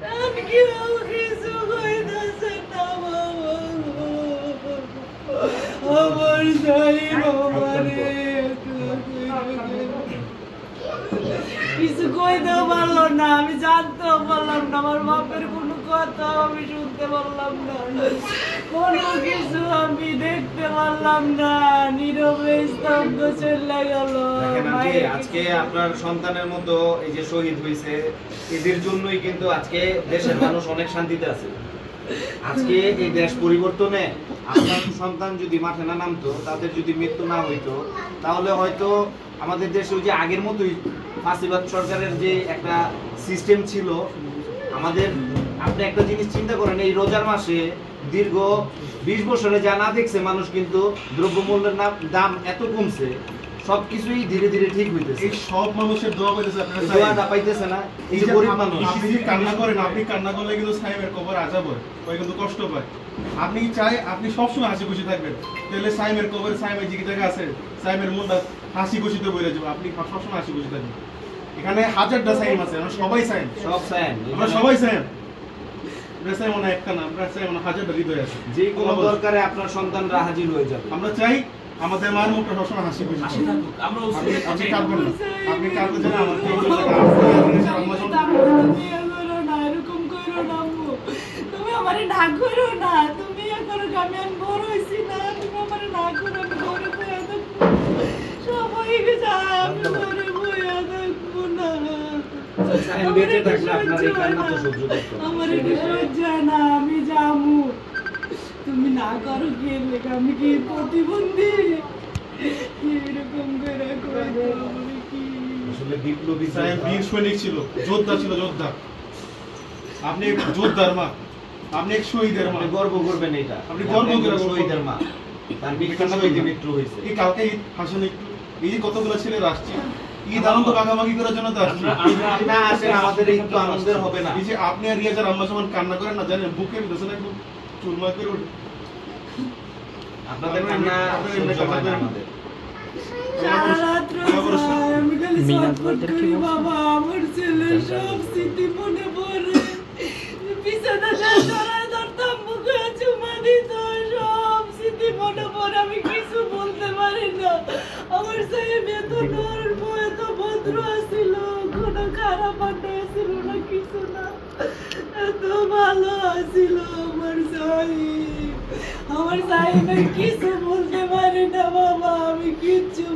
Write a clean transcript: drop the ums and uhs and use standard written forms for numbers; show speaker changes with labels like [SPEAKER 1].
[SPEAKER 1] আমি কেউ কিছু কইতাছে না বাবা, আমার সাহেব আমারে কিছু কইতেও পারলো না, আমি জানতেও পারলাম না, আমার বাপের কোনো কথা আমি শুনতে পারলাম না, কোনো কিছু আমি দেখতে পারলাম না, নীরবে স্তব্ধ চলে গেল।
[SPEAKER 2] আজকে আপনার সন্তানের মতো এই যে শহীদ হয়েছে, এদের জন্যই কিন্তু আজকে দেশের মানুষ অনেক শান্তিতে আছে। আজকে এই দেশ পরিবর্তনে আপনার সন্তান যদি মাঠে না নামতো, তাদের যদি মৃত্যু না হইতো, তাহলে হয়তো আমাদের দেশে ওই যে আগের মতোই ফাঁসিবাদ সরকারের যে একটা সিস্টেম ছিল আমাদের। আপনি একটা জিনিস চিন্তা করেন, এই রোজার মাসে দীর্ঘ 20 বছরে যা না দেখছে মানুষ, কিন্তু দ্রব্যমূল্যের দাম এত কমছে, সবকিছুই ধীরে ধীরে ঠিক হইতেছে।
[SPEAKER 3] এই সব মানুষের দোয়া পাইতেছে, আপনারা
[SPEAKER 2] দোয়া না পাইতেছে না। এই যে গরিব মানুষ,
[SPEAKER 3] আপনি যদি কান্না করেন, আপনি কান্না করলে কিন্তু সাইমের কবর আযাব হয়, ওই কিন্তু কষ্ট পায়। আপনি চাই আপনি সবসময় হাসি খুশি থাকবেন, তাহলে সাইমের কবরে সাইমের যে জায়গা আছে, সাইমের মনটা হাসি খুশিতে বইরে যাবে। আপনি সবসময় হাসি খুশি থাকবেন। এখানে হাজারটা সাইম আছে, আমরা সবাই সাইম,
[SPEAKER 2] সব সাইম,
[SPEAKER 3] আমরা সবাই সাইম। ব্রেসাই মনে একটা না, ব্রেসাই মনে হাজারটা হৃদয় আছে।
[SPEAKER 2] যে কোনো দরকারে আপনার সন্তানরা হাজির হয়ে যাবে।
[SPEAKER 3] আমরা চাই আমাদের মায়ের মুখটা সবসময় হাসি খুশি থাকুক। আপনি কাঁদবেন না, আপনি কাঁদতে চান আমার
[SPEAKER 1] এরকম করো না, তুমি আমারে না করো না, তুমি এখন আমি বড় হইছি না, তুমি আমারে না করো, আমি ঘরে বইয়া থাকবো, সবাই যায়, আমি ঘরে বইয়া থাকবো না।
[SPEAKER 2] বেঁচে থাকলে আপনার এই কান্না তো সহ্য করতে হবে।
[SPEAKER 1] আমার এটা সহ্য হয় না, আমি যাবো, তুমি না করো গেলে আমি কি প্রতিবন্ধী? এরকম করে কি
[SPEAKER 2] আসলে বিপ্লবী
[SPEAKER 3] সাইম বীর সৈনিক ছিল, যোদ্ধা ছিল, যোদ্ধা। আপনি এক যোদ্ধার মা, আপনি এক শহীদের মা,
[SPEAKER 2] গর্ব করবেন এটা।
[SPEAKER 3] আপনি গর্ব করে
[SPEAKER 2] শহীদের মা, তার মৃত্যু হয়েছে।
[SPEAKER 3] এই কালকে ঈদ হাসেন একটু, এই যে কতগুলো ছেলেরা আসছে ঈদ আনন্দ ভাগাভাগি করার জন্য তো আসছে।
[SPEAKER 2] আপনি আসেন, আমাদের ঈদ তো আনন্দের হবে না।
[SPEAKER 3] এই যে আপনি আর রিয়াজার আম্মা যখন কান্না করেন না, জানেন বুকের ভিতরে একদম চুরমার করে ওঠে।
[SPEAKER 2] আপনাদের কান্না সহ্য হয় না আমাদের।
[SPEAKER 1] সারা রাত আমি খালি ছটফট করি বাবা, আমার ছেলের সব স্মৃতি মনে পড়ে, বিছানাটা সরাই ধরতাম, মুখে চুমা দিত, সব স্মৃতি মনে পড়ে, আমি কিছু বলতে পারি না। আমার সাহেব এত নরম, এত ভদ্র ছিল, কোনো খারাপ আড্ডা ছিল না, কিছু না, এত ভালো ছিল আমার সাহেব। আমার সাহেবের কিছু বলতে পারি না বাবা, আমি কিচ্ছু